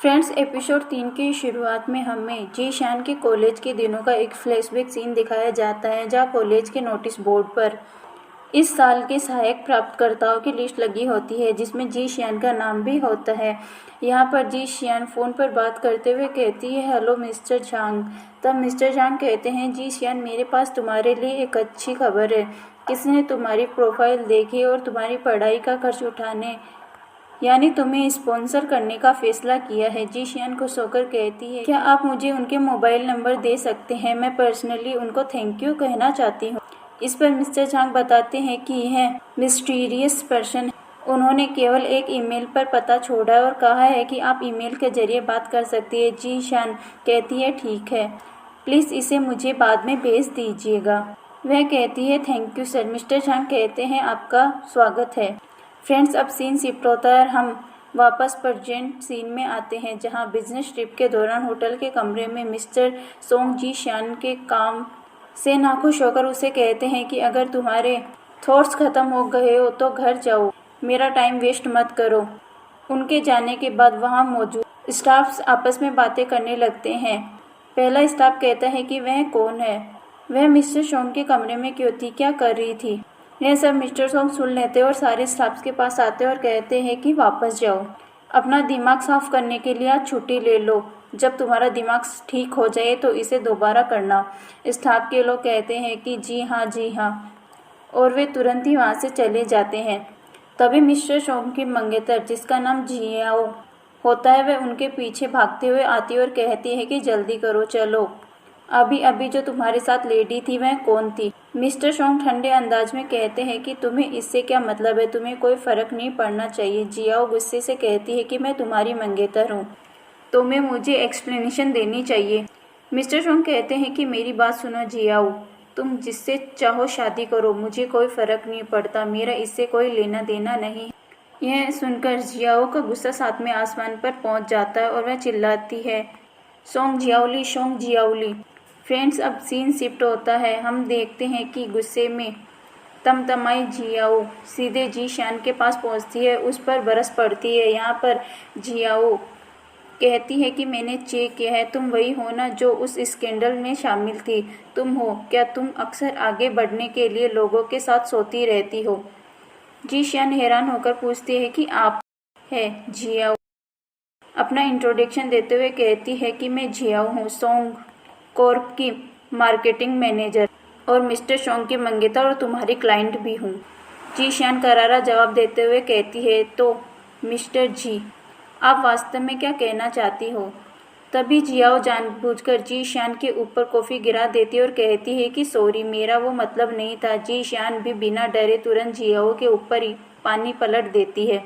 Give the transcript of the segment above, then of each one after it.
Friends, episode 3 की शुरुआत में हमें जी शान के कॉलेज के दिनों का एक फ्लैशबैक सीन दिखाया जाता है, जहां कॉलेज के नोटिस बोर्ड पर इस साल के सहायक प्राप्तकर्ताओं की लिस्ट लगी होती है, जिसमें जी शियान का नाम भी होता है। यहाँ पर जी शियान फ़ोन पर बात करते हुए कहती है, हेलो मिस्टर झांग। तब मिस्टर झांग कहते हैं, जी शियान, मेरे पास तुम्हारे लिए एक अच्छी खबर है। किसी ने तुम्हारी प्रोफाइल देखी और तुम्हारी पढ़ाई का खर्च उठाने यानी तुम्हें स्पॉन्सर करने का फैसला किया है। जी शियान खुश होकर कहती है, क्या आप मुझे उनके मोबाइल नंबर दे सकते हैं? मैं पर्सनली उनको थैंक यू कहना चाहती हूँ। इस पर मिस्टर झांग बताते हैं कि यह मिस्टीरियस पर्सन है। उन्होंने केवल एक ईमेल पर पता छोड़ा और कहा है कि आप ईमेल के जरिए बात कर सकती है। जी शियान कहती है, ठीक है, प्लीज़ इसे मुझे बाद में भेज दीजिएगा। वह कहती है, thank you sir. Mister Zhang कहते हैं, आपका स्वागत है। फ्रेंड्स, अब सीन शिफ्ट होता है और हम वापस प्रेजेंट सीन में आते हैं, जहां बिजनेस ट्रिप के दौरान होटल के कमरे में मिस्टर सोंग जी शियान के काम से नाखुश होकर उसे कहते हैं कि अगर तुम्हारे थॉट्स ख़त्म हो गए हो तो घर जाओ, मेरा टाइम वेस्ट मत करो। उनके जाने के बाद वहां मौजूद स्टाफ्स आपस में बातें करने लगते हैं। पहला स्टाफ कहता है कि वह कौन है, वह मिस्टर सोंग के कमरे में क्यों थी, क्या कर रही थी। यह सब मिस्टर सोंग सुन लेते और सारे स्टाफ्स के पास आते और कहते हैं कि वापस जाओ, अपना दिमाग साफ करने के लिए आज छुट्टी ले लो। जब तुम्हारा दिमाग ठीक हो जाए तो इसे दोबारा करना। स्टाफ के लोग कहते हैं कि जी हाँ, और वे तुरंत ही वहाँ से चले जाते हैं। तभी मिस्टर सोंग की मंगेतर, जिसका नाम जियाओ होता है, वह उनके पीछे भागते हुए आती और कहती है कि जल्दी करो, चलो, अभी जो तुम्हारे साथ लेडी थी वह कौन थी। मिस्टर सोंग ठंडे अंदाज में कहते हैं कि तुम्हें इससे क्या मतलब है, तुम्हें कोई फर्क नहीं पड़ना चाहिए। जियाओ गुस्से से कहती है कि मैं तुम्हारी मंगेतर हूँ, तुम्हें मुझे एक्सप्लेनेशन देनी चाहिए। मिस्टर सोंग कहते हैं कि मेरी बात सुनो जियाओ, तुम जिससे चाहो शादी करो, मुझे कोई फर्क नहीं पड़ता, मेरा इससे कोई लेना देना नहीं। यह सुनकर जियाओ का गुस्सा सातवें आसमान पर पहुंच जाता है और वह चिल्लाती है, सोंग जियाओली। फ्रेंड्स, अब सीन शिफ्ट होता है। हम देखते हैं कि गुस्से में तमतमाई जियाओ सीधे जी शियान के पास पहुंचती है, उस पर बरस पड़ती है। यहाँ पर जियाओ कहती है कि मैंने चेक किया है, तुम वही हो ना जो उस स्कैंडल में शामिल थी। तुम हो क्या? तुम अक्सर आगे बढ़ने के लिए लोगों के साथ सोती रहती हो। जी शियान हैरान होकर पूछती है कि आप है? जियाओ अपना इंट्रोडक्शन देते हुए कहती है कि मैं जियाओ हूँ, सोंग कॉर्प की मार्केटिंग मैनेजर और मिस्टर सोंग की मंगेतर और तुम्हारी क्लाइंट भी हूँ। जी शियान करारा जवाब देते हुए कहती है, तो मिस्टर जी, आप वास्तव में क्या कहना चाहती हो? तभी जियाओ जानबूझकर जी शियान के ऊपर कॉफ़ी गिरा देती और कहती है कि सॉरी, मेरा वो मतलब नहीं था। जी शियान भी बिना डरे तुरंत जियाओ के ऊपर ही पानी पलट देती है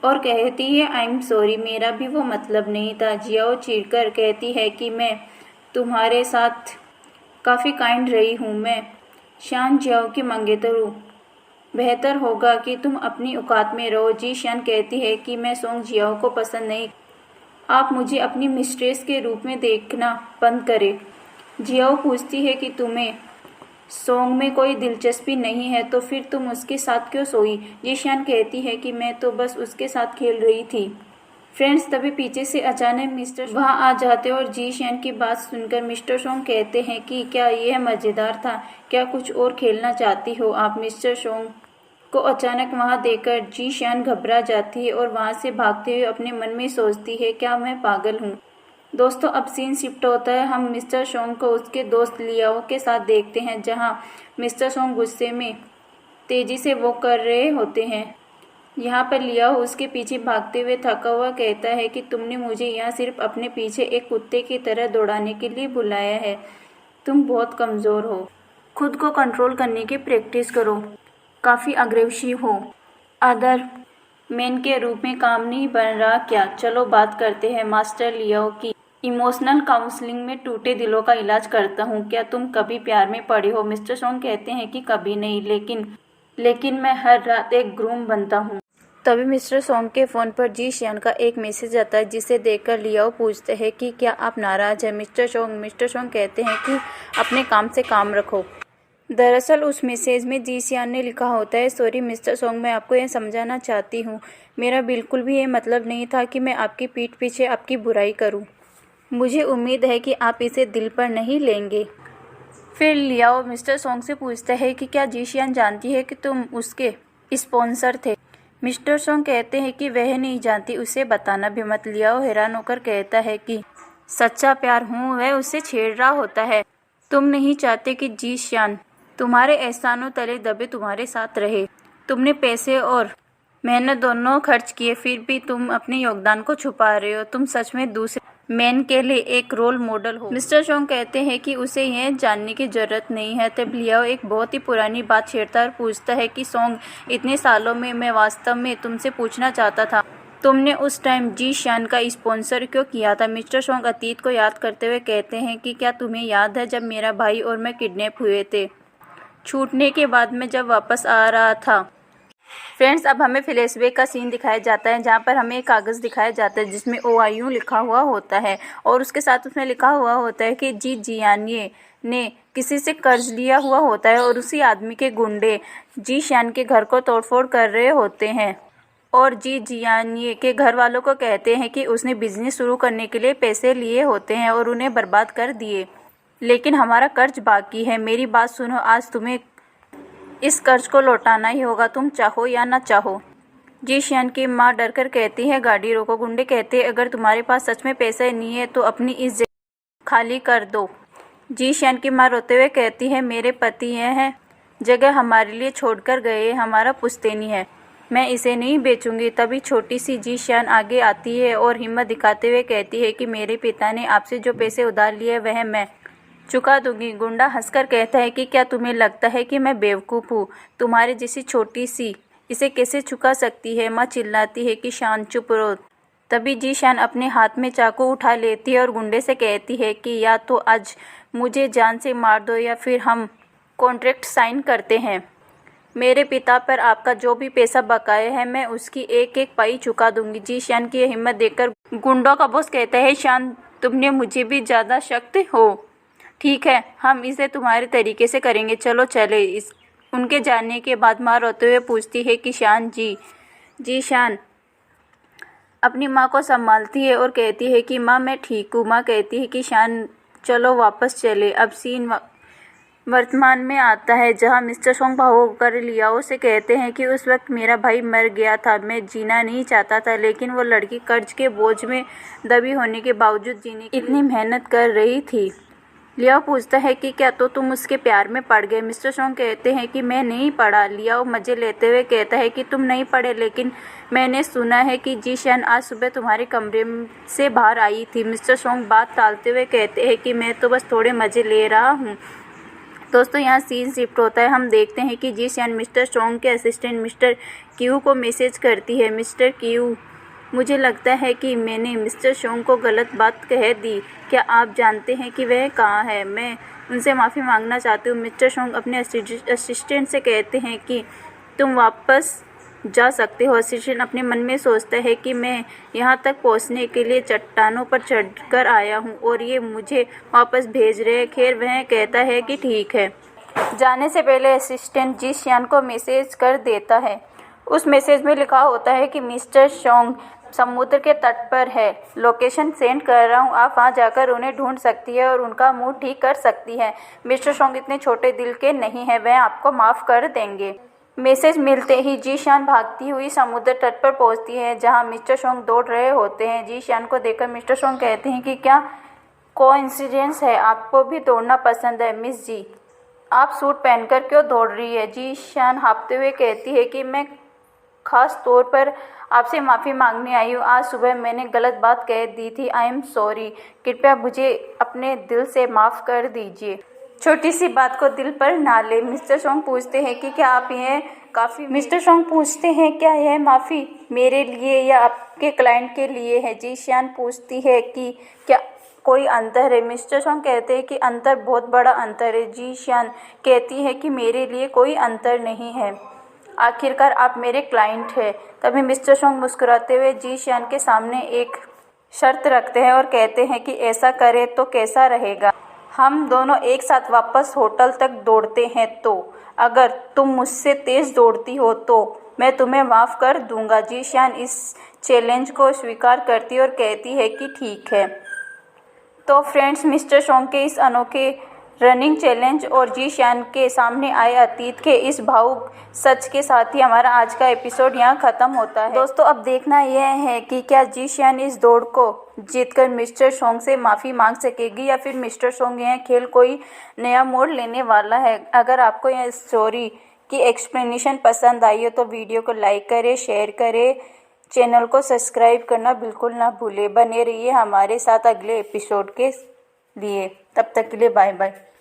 और कहती है, आई एम सॉरी, मेरा भी वो मतलब नहीं था। जियाओ चिढ़कर कहती है कि मैं तुम्हारे साथ काफ़ी काइंड रही हूँ, मैं शान जियाओ की मंगेतर हूँ, बेहतर होगा कि तुम अपनी औकात में रहो। जी शियान कहती है कि मैं सोंग जियाओ को पसंद नहीं, आप मुझे अपनी मिस्ट्रेस के रूप में देखना बंद करें। जियाओ पूछती है कि तुम्हें सोंग में कोई दिलचस्पी नहीं है तो फिर तुम उसके साथ क्यों सोई? जी शियान कहती है कि मैं तो बस उसके साथ खेल रही थी। फ्रेंड्स, तभी पीछे से अचानक मिस्टर वहाँ आ जाते और जी शियान की बात सुनकर मिस्टर सोंग कहते हैं कि क्या यह मज़ेदार था? क्या कुछ और खेलना चाहती हो आप? मिस्टर सोंग को अचानक वहाँ देखकर जी शियान घबरा जाती है और वहाँ से भागते हुए अपने मन में सोचती है, क्या मैं पागल हूँ? दोस्तों, अब सीन शिफ्ट होता है। हम मिस्टर सोंग को उसके दोस्त लियाओ के साथ देखते हैं, जहाँ मिस्टर सोंग गुस्से में तेज़ी से वॉक कर रहे होते हैं। यहाँ पर लियाओ उसके पीछे भागते हुए थका हुआ कहता है कि तुमने मुझे यहाँ सिर्फ अपने पीछे एक कुत्ते की तरह दौड़ाने के लिए बुलाया है, तुम बहुत कमज़ोर हो, खुद को कंट्रोल करने की प्रैक्टिस करो, काफ़ी अग्रेसिव हो, अदर मैन के रूप में काम नहीं बन रहा क्या? चलो बात करते हैं। मास्टर लियाओ की इमोशनल काउंसलिंग में टूटे दिलों का इलाज करता हूँ, क्या तुम कभी प्यार में पड़े हो? मिस्टर सोंग कहते हैं कि कभी नहीं, लेकिन मैं हर रात एक ग्रूम बनता हूँ। तभी मिस्टर सोंग के फ़ोन पर जी शियान का एक मैसेज आता है, जिसे देखकर लियाओ पूछते हैं कि क्या आप नाराज़ हैं? मिस्टर सोंग कहते हैं कि अपने काम से काम रखो। दरअसल उस मैसेज में जी सियान ने लिखा होता है, सॉरी मिस्टर सोंग, मैं आपको यह समझाना चाहती हूँ, मेरा बिल्कुल भी ये मतलब नहीं था कि मैं आपकी पीठ पीछे आपकी बुराई करूँ। मुझे उम्मीद है कि आप इसे दिल पर नहीं लेंगे। फिर लियाओ मिस्टर सोंग से पूछता है कि क्या जी सियान जानती है कि तुम उसके स्पॉन्सर थे। मिस्टर सोंग कहते हैं कि वह नहीं जानती, उसे बताना भी मत। लियाओ हैरान होकर कहता है कि सच्चा प्यार हूँ वह उससे छेड़ रहा होता है। तुम नहीं चाहते कि जी सियान तुम्हारे एहसानों तले दबे तुम्हारे साथ रहे। तुमने पैसे और मेहनत दोनों खर्च किए, फिर भी तुम अपने योगदान को छुपा रहे हो। तुम सच में दूसरे मैन के लिए एक रोल मॉडल हो। मिस्टर सोंग कहते हैं कि उसे यह जानने की जरूरत नहीं है। तब लियाओ एक बहुत ही पुरानी बात छेड़ता है और पूछता है कि सोंग, इतने सालों में मैं वास्तव में तुमसे पूछना चाहता था, तुमने उस टाइम जी सियान का स्पॉन्सर क्यों किया था। मिस्टर सोंग अतीत को याद करते हुए कहते हैं कि क्या तुम्हें याद है जब मेरा भाई और मैं किडनैप हुए थे, छूटने के बाद मैं जब वापस आ रहा था। फ्रेंड्स, अब हमें फ्लैशबैक का सीन दिखाया जाता है जहाँ पर हमें एक कागज़ दिखाया जाता है जिसमें OIU लिखा हुआ होता है और उसके साथ उसमें लिखा हुआ होता है कि जी जियानिए ने किसी से कर्ज लिया हुआ होता है और उसी आदमी के गुंडे जी सियान के घर को तोड़फोड़ कर रहे होते हैं और जी जियानिए के घर वालों को कहते हैं कि उसने बिजनेस शुरू करने के लिए पैसे लिए होते हैं और उन्हें बर्बाद कर दिए, लेकिन हमारा कर्ज बाकी है। मेरी बात सुनो, आज तुम्हें इस कर्ज को लौटाना ही होगा, तुम चाहो या ना चाहो। जी सियान की माँ डरकर कहती है, गाड़ी रोको। गुंडे कहते हैं, अगर तुम्हारे पास सच में पैसे नहीं है तो अपनी इस जगह खाली कर दो। जी सियान की माँ रोते हुए कहती है, मेरे पति यह जगह हमारे लिए छोड़कर गए, हमारा पुश्तैनी है, मैं इसे नहीं बेचूंगी। तभी छोटी सी जी सियान आगे आती है और हिम्मत दिखाते हुए कहती है कि मेरे पिता ने आपसे जो पैसे उधार लिए वह मैं चुका दूंगी। गुंडा हंसकर कहता है कि क्या तुम्हें लगता है कि मैं बेवकूफ़ हूँ, तुम्हारे जैसी छोटी सी इसे कैसे चुका सकती है। माँ चिल्लाती है कि शान चुप रहो। तभी जी सियान अपने हाथ में चाकू उठा लेती है और गुंडे से कहती है कि या तो आज मुझे जान से मार दो या फिर हम कॉन्ट्रैक्ट साइन करते हैं। मेरे पिता पर आपका जो भी पैसा बकाया है मैं उसकी एक एक पाई चुका दूंगी। जी सियान की हिम्मत देखकर गुंडों का बॉस कहता है, शान तुमने मुझे भी ज़्यादा शक्त हो। ठीक है, हम इसे तुम्हारे तरीके से करेंगे, चलो चले। उनके जाने के बाद माँ रोते हुए पूछती है कि शान जी शान अपनी माँ को संभालती है और कहती है कि माँ मैं ठीक हूँ। माँ कहती है कि शान चलो वापस चले। अब सीन वर्तमान में आता है जहाँ मिस्टर सोंग भावुक होकर लियाओ से कहते हैं कि उस वक्त मेरा भाई मर गया था, मैं जीना नहीं चाहता था, लेकिन वो लड़की कर्ज के बोझ में दबी होने के बावजूद जीने की इतनी मेहनत कर रही थी। लियाओ पूछता है कि क्या तो तुम उसके प्यार में पड़ गए। मिस्टर सोंग कहते हैं कि मैं नहीं पड़ा। लियाओ मजे लेते हुए कहता है कि तुम नहीं पड़े, लेकिन मैंने सुना है कि जी सियान आज सुबह तुम्हारे कमरे से बाहर आई थी। मिस्टर सोंग बात टालते हुए कहते हैं कि मैं तो बस थोड़े मजे ले रहा हूँ। दोस्तों, यहाँ सीन शिफ्ट होता है। हम देखते हैं कि जी सियान मिस्टर सोंग के असिस्टेंट मिस्टर क्यू को मैसेज करती है, मिस्टर क्यू, मुझे लगता है कि मैंने मिस्टर सोंग को गलत बात कह दी। क्या आप जानते हैं कि वह कहाँ है? मैं उनसे माफ़ी मांगना चाहती हूँ। मिस्टर सोंग अपने असिस्टेंट से कहते हैं कि तुम वापस जा सकते हो। असिस्टेंट अपने मन में सोचता है कि मैं यहाँ तक पहुँचने के लिए चट्टानों पर चढ़कर आया हूँ और ये मुझे वापस भेज रहे हैं। खैर, वह कहता है कि ठीक है। जाने से पहले असिस्टेंट जी सियान को मैसेज कर देता है। उस मैसेज में लिखा होता है कि मिस्टर सोंग समुद्र के तट पर है, लोकेशन सेंड कर रहा हूँ, आप वहाँ जाकर उन्हें ढूंढ सकती है और उनका मूड ठीक कर सकती है। मिस्टर सोंग इतने छोटे दिल के नहीं हैं, वह आपको माफ़ कर देंगे। मैसेज मिलते ही जी सियान भागती हुई समुद्र तट पर पहुँचती है जहाँ मिस्टर सोंग दौड़ रहे होते हैं। जी सियान को देखकर मिस्टर सोंग कहते हैं कि क्या कोइंसिडेंस है, आपको भी दौड़ना पसंद है। मिस जी, आप सूट पहनकर क्यों दौड़ रही है? जी सियान हाँफते हुए कहती है कि मैं खास तौर पर आपसे माफ़ी मांगने आई हूँ। आज सुबह मैंने गलत बात कह दी थी। आई एम सॉरी, कृपया मुझे अपने दिल से माफ़ कर दीजिए। छोटी सी बात को दिल पर ना ले। मिस्टर सोंग पूछते हैं कि क्या आप यह काफ़ी मिस्टर सोंग पूछते हैं क्या यह माफ़ी मेरे लिए या आपके क्लाइंट के लिए है? जी सियान पूछती है कि क्या कोई अंतर है? मिस्टर सोंग कहते हैं कि अंतर, बहुत बड़ा अंतर है। जी सियान कहती है कि मेरे लिए कोई अंतर नहीं है, आखिरकार आप मेरे क्लाइंट हैं। तभी मिस्टर सोंग मुस्कुराते हुए जी सियान के सामने एक शर्त रखते हैं और कहते हैं कि ऐसा करे तो कैसा रहेगा? हम दोनों एक साथ वापस होटल तक दौड़ते हैं तो अगर तुम मुझसे तेज़ दौड़ती हो तो मैं तुम्हें माफ़ कर दूंगा। जीशान इस चैलेंज को स्वीकार करती और कहती है कि ठीक है। तो फ्रेंड्स, मिस्टर सॉन्ग के इस अनोखे रनिंग चैलेंज और जीशान के सामने आए अतीत के इस भावुक सच के साथ ही हमारा आज का एपिसोड यहाँ ख़त्म होता है। दोस्तों, अब देखना यह है कि क्या जीशान इस दौड़ को जीतकर मिस्टर सॉन्ग से माफ़ी मांग सकेगी या फिर मिस्टर सॉन्ग यह खेल कोई नया मोड़ लेने वाला है। अगर आपको यह स्टोरी की एक्सप्लेनेशन पसंद आई हो तो वीडियो को लाइक करें, शेयर करें, चैनल को सब्सक्राइब करना बिल्कुल ना भूलें। बने रहिए हमारे साथ अगले एपिसोड के लिए। तब तक के लिए बाय बाय।